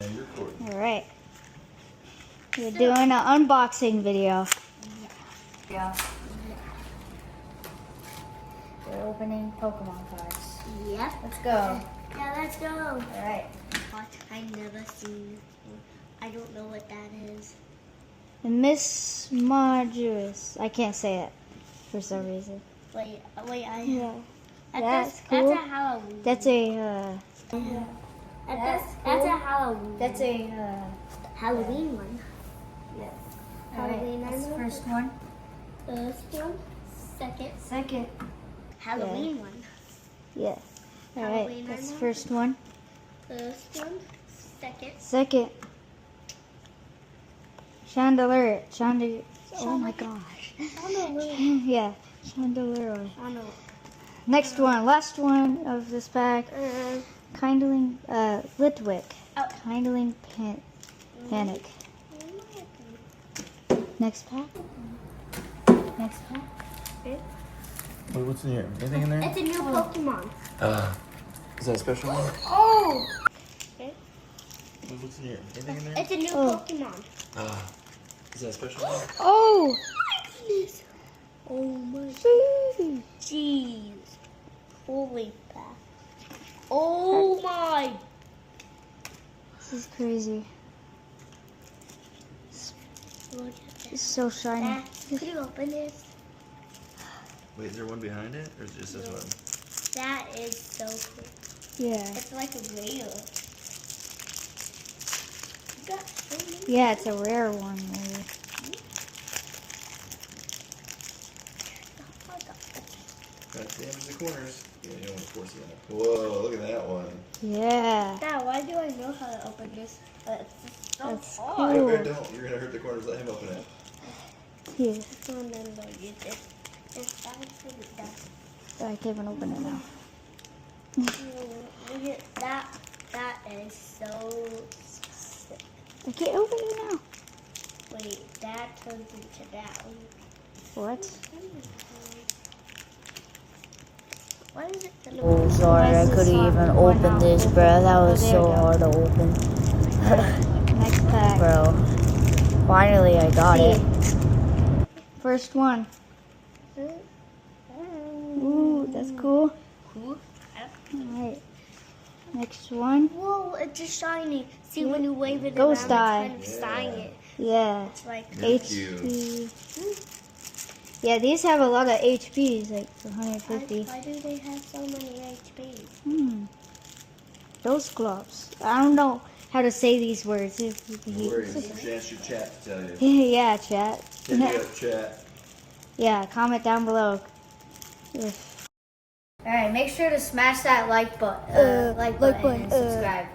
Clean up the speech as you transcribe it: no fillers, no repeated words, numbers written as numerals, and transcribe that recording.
Alright. We're doing an unboxing video. Yeah. We're opening Pokemon cards. Yep. Let's go. Yeah, let's go. Alright. I never seen. I don't know what that is. The Miss Marjoris. I can't say it for some reason. Wait, Yeah. That's cool. That's a Halloween. That's a That's a Halloween. That's a Halloween one. yeah. Halloween. Alright, that's the first one. First one. Second. Second. Halloween one. Yeah. Alright, Halloween that's the one. first one. First one. Second. Second. Chandelier. Chandelier. Oh my gosh. Yeah. Chandelier. Next one. Last one of this pack. Kindling. Litwick. Oh. Kindling Panic. Next pack. Next pack. Wait, what's in here? Anything in there? It's a new Pokemon. Is that a special one? Oh! Wait, what's in here? Anything in there? It's a new Pokemon. Is that a special one? Oh! Oh my. Jeez. Holy crap. Oh my. This is crazy. Look at It's this. so shiny. Could you open this? Wait, is there one behind it? Or is it just this one? That is so cool. Yeah. It's like a whale. You got so many. Yeah, it's a rare one, maybe. That's damage the corners. Yeah, you don't want to force it out. Whoa, look at that one. Yeah. Dad, why do I know how to open this? But it's just so That's hard. cool. Or don't. You're going to hurt the corners. Let him open it. Yeah. No, no, no, you did. It's time for that. I can't even open it now. Look at that. That is so sick. I can't open it now. Wait, that turns into that one. What? What is it? Oh, sorry, I couldn't even open this, bro. That was so hard to open. Next pack. Bro, finally I got it. First one. Ooh, that's cool. Cool. Alright. Next one. Whoa, it's just shiny. See, when you wave it Ghost around, eye. it's kind of sign it. Yeah. It's like HP. Yeah, these have a lot of HPs, like 150. Why do they have so many HPs? Those gloves. I don't know how to say these words. No worries. Chance your chat to tell you. Yeah, chat. Hit me up, chat. Yeah, comment down below. Alright, make sure to smash that like button, and subscribe.